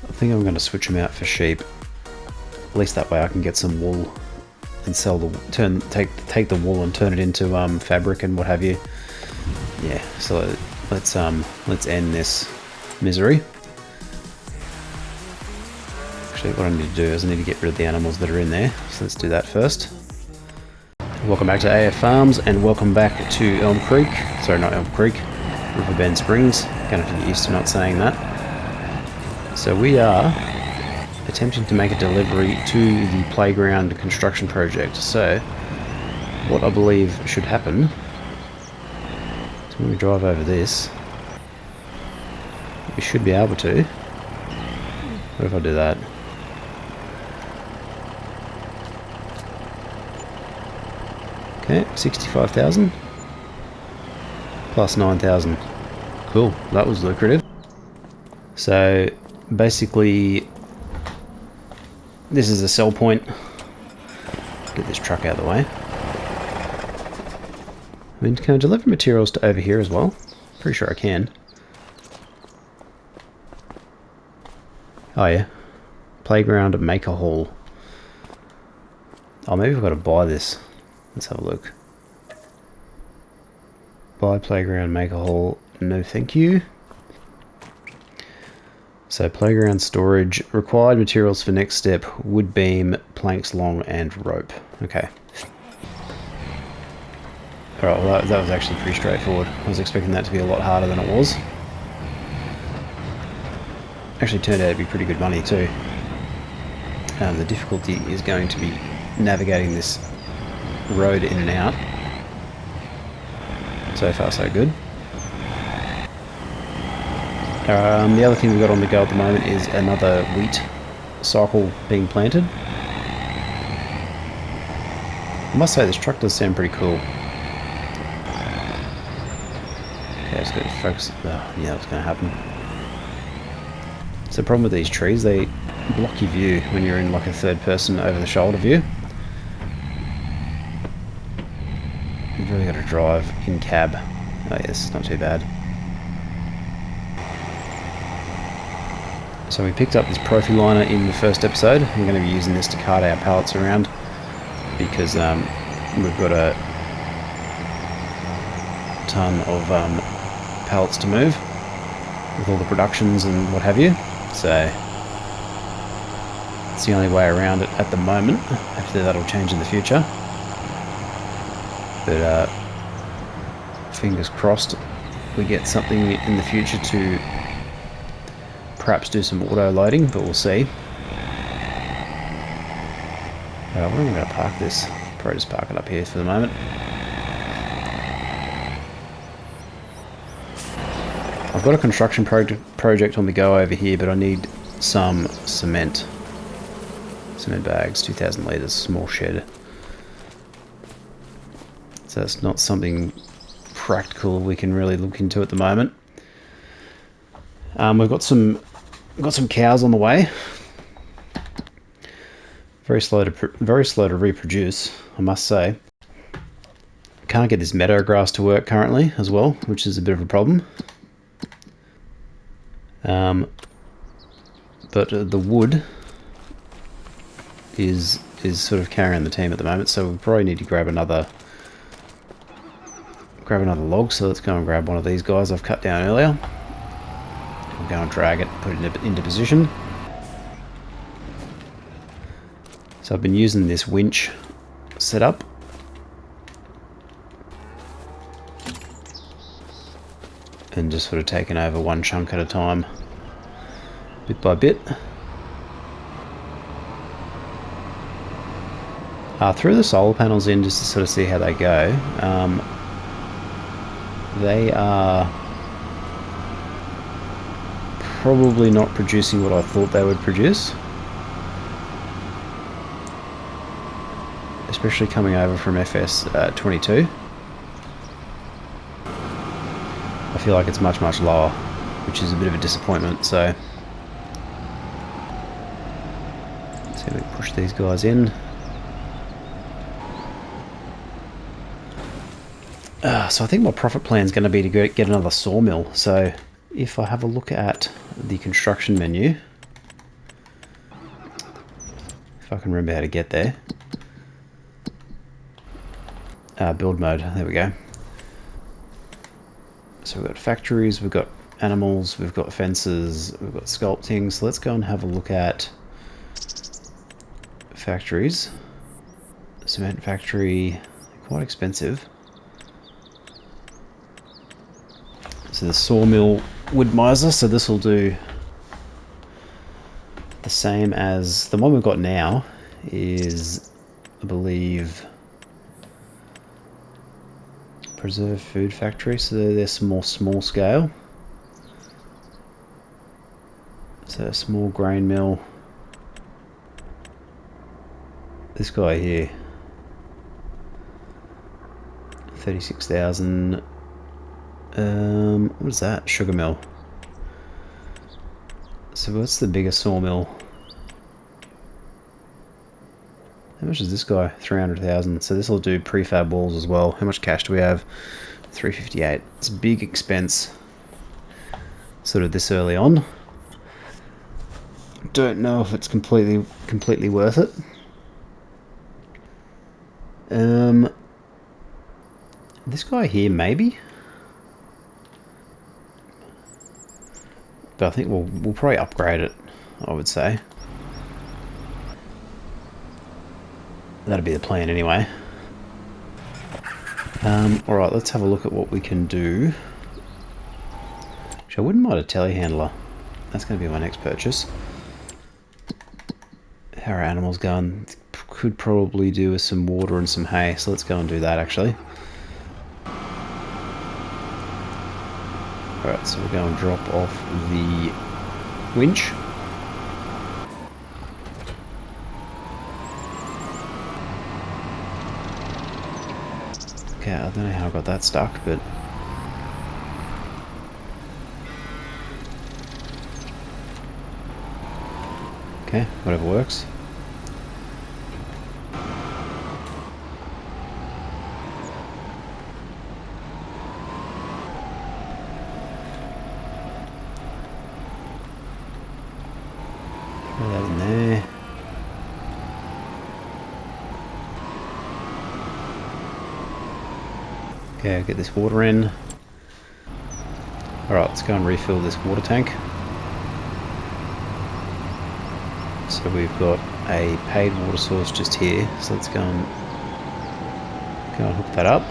I think I'm going to switch them out for sheep. At least that way I can get some wool and sell the take the wool and turn it into fabric and what have you. Yeah, so let's end this misery. Actually, what I need to do is I need to get rid of the animals that are in there. So let's do that first. Welcome back to AF Farms and welcome back to Elm Creek. Sorry, not Elm Creek. Riverbend Springs. Gonna have to get used to not saying that. So we are attempting to make a delivery to the playground construction project. So what I believe should happen is when we drive over this, we should be able to. What if I do that? Okay, 65,000 plus 9,000. Cool, that was lucrative. So basically, this is a sell point. Get this truck out of the way. I mean, can I deliver materials to over here as well? Pretty sure I can. Oh yeah. Playground maker hall. Oh, maybe I've got to buy this. Let's have a look. Buy playground maker hall. No thank you. So playground storage. Required materials for next step. Wood beam, planks long and rope. Okay. Alright, well that was actually pretty straightforward. I was expecting that to be a lot harder than it was. Actually turned out to be pretty good money too. The difficulty is going to be navigating this road in and out. So far so good. The other thing we've got on the go at the moment is another wheat cycle being planted. I must say this truck does sound pretty cool. Okay, let's go focus. Oh, yeah, that's going to happen. So the problem with these trees, they block your view when you're in like a third person over the shoulder view. You've really got to drive in cab. Oh yes, not too bad. So we picked up this Profi liner in the first episode. We're going to be using this to cart our pallets around because we've got a ton of pallets to move with all the productions and what have you. So it's the only way around it at the moment. Hopefully that'll change in the future. But fingers crossed we get something in the future to perhaps do some auto loading, but we'll see. Where am I going to park this? Probably just park it up here for the moment. I've got a construction project on the go over here, but I need some cement. Cement bags, 2,000 litres, small shed. So that's not something practical we can really look into at the moment. We've got some cows on the way. Very slow to reproduce, I must say. Can't get this meadow grass to work currently as well, which is a bit of a problem. But the wood is sort of carrying the team at the moment, so we probably need to grab another log. So let's go and grab one of these guys I've cut down earlier. We'll go and drag it, put it into position. So I've been using this winch setup. And just sort of taking over one chunk at a time, bit by bit. Threw the solar panels in just to sort of see how they go. They are probably not producing what I thought they would produce. Especially coming over from FS22. I feel like it's much lower, which is a bit of a disappointment. So let's see if we can push these guys in. So I think my profit plan is going to be to get another sawmill. So if I have a look at the construction menu, I can remember how to get there. Build mode, there we go. So we've got factories, we've got animals, we've got fences, we've got sculpting. So let's go and have a look at factories. Cement factory, quite expensive. So the sawmill wood miser, so this will do the same as the one we've got now is, I believe, preserved food factory, so they're more small scale. So a small grain mill. This guy here, 36,000. What is that? Sugar mill. So what's the biggest sawmill? How much is this guy? 300,000. So this will do prefab walls as well. How much cash do we have? 358. It's a big expense, sort of this early on. Don't know if it's completely worth it. This guy here maybe, but I think we'll probably upgrade it, I would say. That'll be the plan anyway. Alright, let's have a look at what we can do. Actually, I wouldn't mind a telehandler. That's going to be my next purchase. How are animals going? Could probably do with some water and some hay, so let's go and do that actually. Alright, so we'll go and drop off the winch. Okay, I don't know how I got that stuck, but... okay, whatever works. Throw that in there. Okay, get this water in. Alright, let's go and refill this water tank. So we've got a paid water source just here, so let's go and hook that up.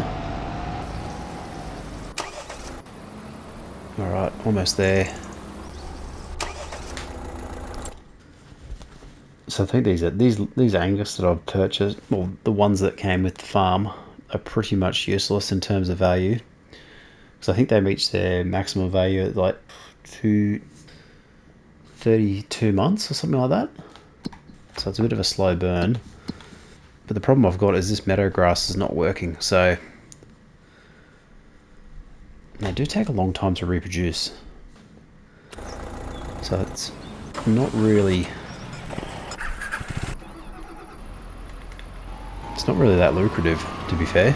Alright, almost there. So I think these Angus that I've purchased, well, the ones that came with the farm, are pretty much useless in terms of value. Because I think they reached their maximum value at like 32 months or something like that. So it's a bit of a slow burn. But the problem I've got is this meadow grass is not working. So they do take a long time to reproduce. So it's not really... it's not really that lucrative, to be fair.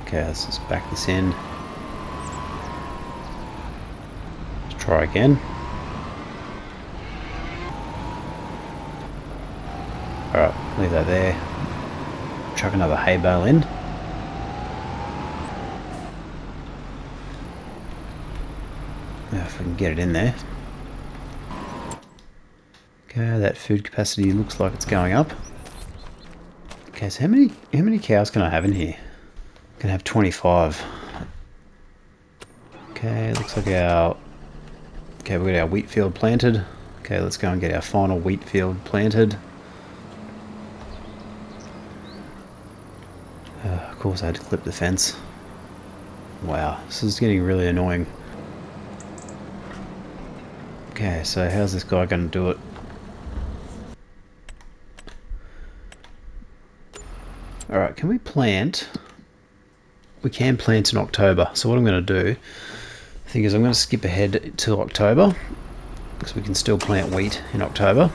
Okay, let's just back this in. Let's try again. Alright, leave that there. Chuck another hay bale in. Now if we can get it in there. Okay, that food capacity looks like it's going up. Okay, so how many cows can I have in here? I can have 25. Okay, looks like our... okay, we've got our wheat field planted. Okay, let's go and get our final wheat field planted. Of course I had to clip the fence. Wow, this is getting really annoying. Okay, so how's this guy going to do it? Alright, can we plant? We can plant in October. So what I'm going to do, I think, is I'm going to skip ahead till October, because we can still plant wheat in October.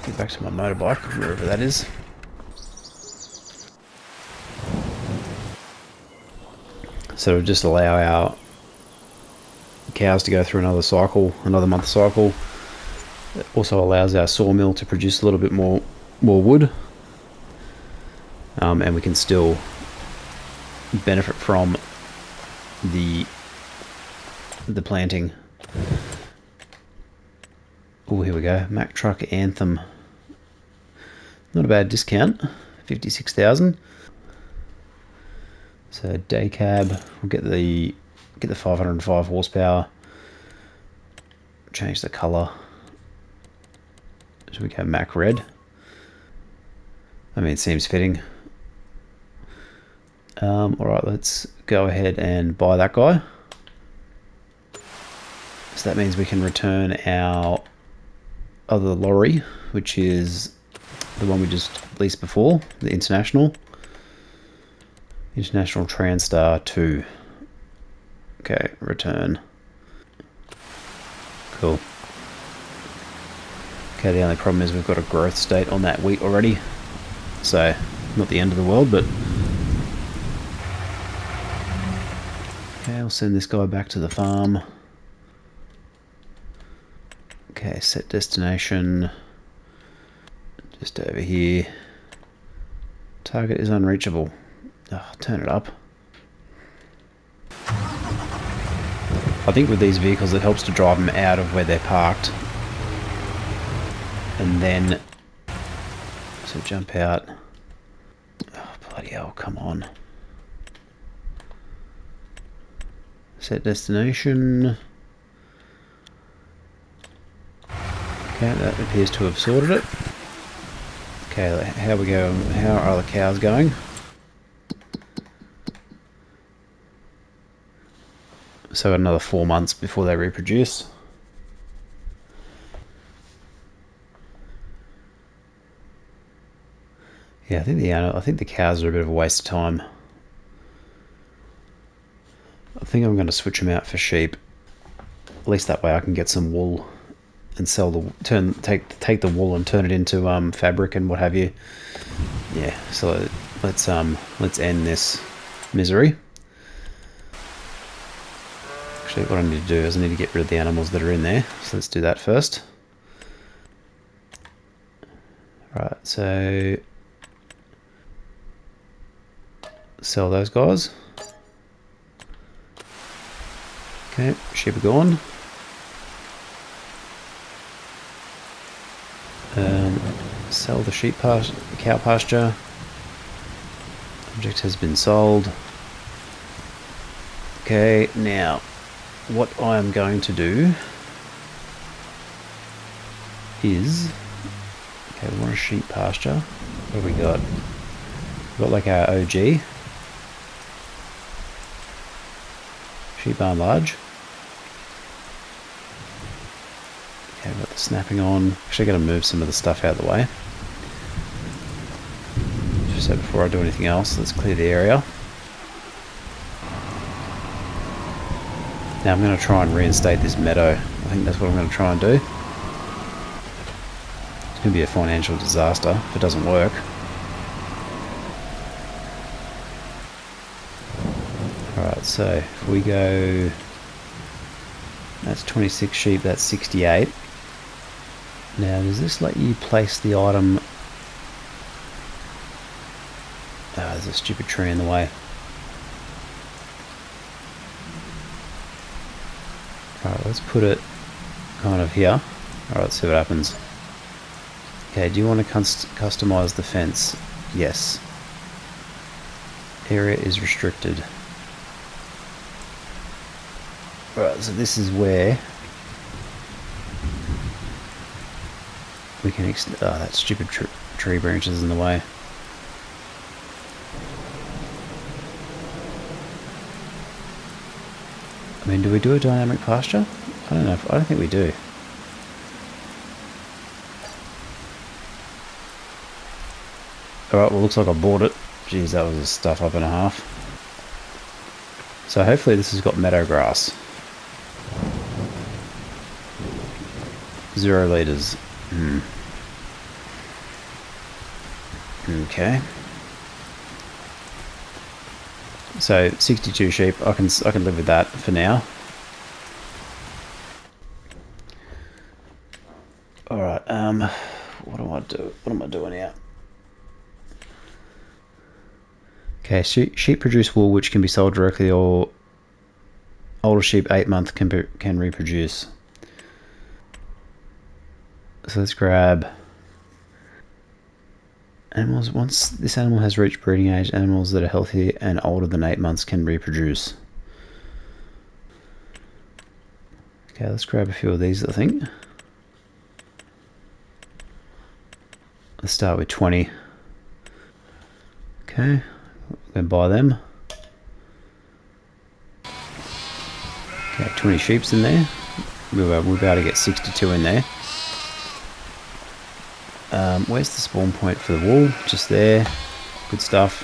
Get back to my motorbike, wherever that is. So it'll just allow our cows to go through another cycle, another month cycle. It also allows our sawmill to produce a little bit more wood, and we can still benefit from the planting. Oh, here we go. Mack Truck Anthem. Not a bad discount. 56,000. So day cab. We'll get the 505 horsepower. Change the colour. So we go Mack Red. I mean, it seems fitting. Alright, let's go ahead and buy that guy. So that means we can return our other lorry, which is the one we just leased before, the International Transstar 2. Okay, return. Cool. Okay, the only problem is we've got a growth state on that wheat already, so not the end of the world, but okay, I'll send this guy back to the farm. Okay, set destination just over here. Target is unreachable. Oh, turn it up. I think with these vehicles it helps to drive them out of where they're parked. And then, so jump out. Oh, bloody hell, come on. Set destination. Okay, that appears to have sorted it. Okay, how are the cows going? So another 4 months before they reproduce. Yeah, I think the cows are a bit of a waste of time. I think I'm going to switch them out for sheep. At least that way I can get some wool and sell take the wool and turn it into fabric and what have you. Yeah, so let's end this misery. Actually, what I need to do is I need to get rid of the animals that are in there. So let's do that first. Right, so sell those guys. Okay, sheep are gone. Sell the cow pasture. Object has been sold. Okay, now what I am going to do is, okay, we want a sheep pasture. What have we got? We've got like our OG. Sheep barn large. Okay, we've got the snapping on. Actually, got to move some of the stuff out of the way. Just so before I do anything else, let's clear the area. Now I'm going to try and reinstate this meadow. I think that's what I'm going to try and do. It's going to be a financial disaster if it doesn't work. Alright, so if we go, that's 26 sheep, that's 68. Now does this let you place the item? There's a stupid tree in the way. Alright, let's put it kind of here. Alright, let's see what happens. Okay, do you want to customize the fence? Yes. Area is restricted. Alright, so this is where we can extend. Oh, that stupid tree branch is in the way. I mean, do we do a dynamic pasture? I don't know. I don't think we do. Alright, well, looks like I bought it. Jeez, that was a stuff up and a half. So hopefully this has got meadow grass. 0 litres. Okay. So 62 sheep, I can live with that for now. All right, what do I do? What am I doing here? Okay, sheep produce wool which can be sold directly, or older sheep 8 months can reproduce. So let's grab animals. Once this animal has reached breeding age, animals that are healthy and older than 8 months can reproduce. Okay, let's grab a few of these, I think. Let's start with 20. Okay, I'm going to buy them. Okay, 20 sheep's in there. We'll be able to get 62 in there. Where's the spawn point for the wool? Just there. Good stuff.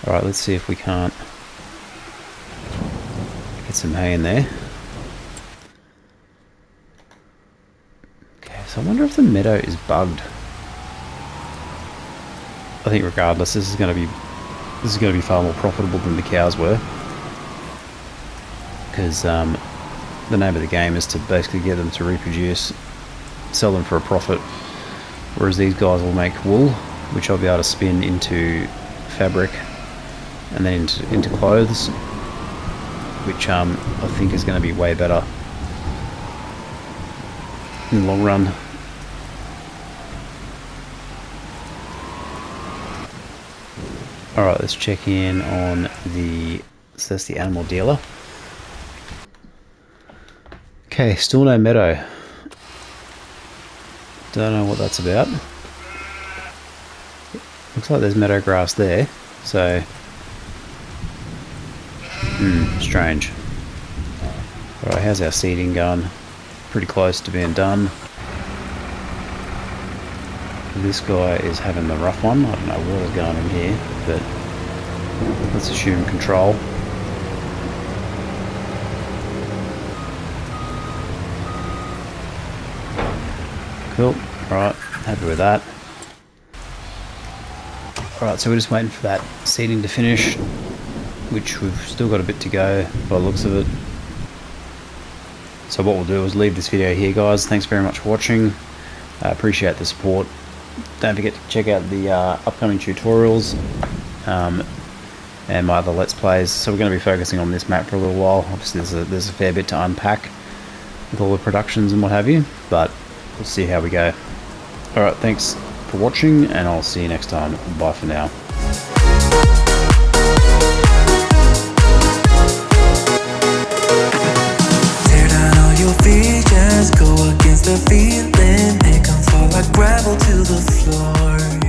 Alright, let's see if we can't get some hay in there. Okay, so I wonder if the meadow is bugged. I think regardless, this is going to be far more profitable than the cows were, because the name of the game is to basically get them to reproduce, sell them for a profit, whereas these guys will make wool, which I'll be able to spin into fabric and then into clothes, which I think is going to be way better in the long run. Alright, let's check in on so that's the animal dealer. Okay, still no meadow. Don't know what that's about. Looks like there's meadow grass there, so strange. Alright, how's our seeding going? Pretty close to being done. This guy is having the rough one. I don't know what is going on here, but let's assume control. Cool. Alright, happy with that. Alright, so we're just waiting for that seeding to finish, which we've still got a bit to go by the looks of it. So what we'll do is leave this video here, guys. Thanks very much for watching. I appreciate the support. Don't forget to check out the upcoming tutorials and my other Let's Plays. So we're going to be focusing on this map for a little while. Obviously there's a fair bit to unpack with all the productions and what have you, but we'll see how we go. Alright, thanks for watching, and I'll see you next time. Bye for now. Tear down all your features, go against the feeling, make them fall like gravel to the floor.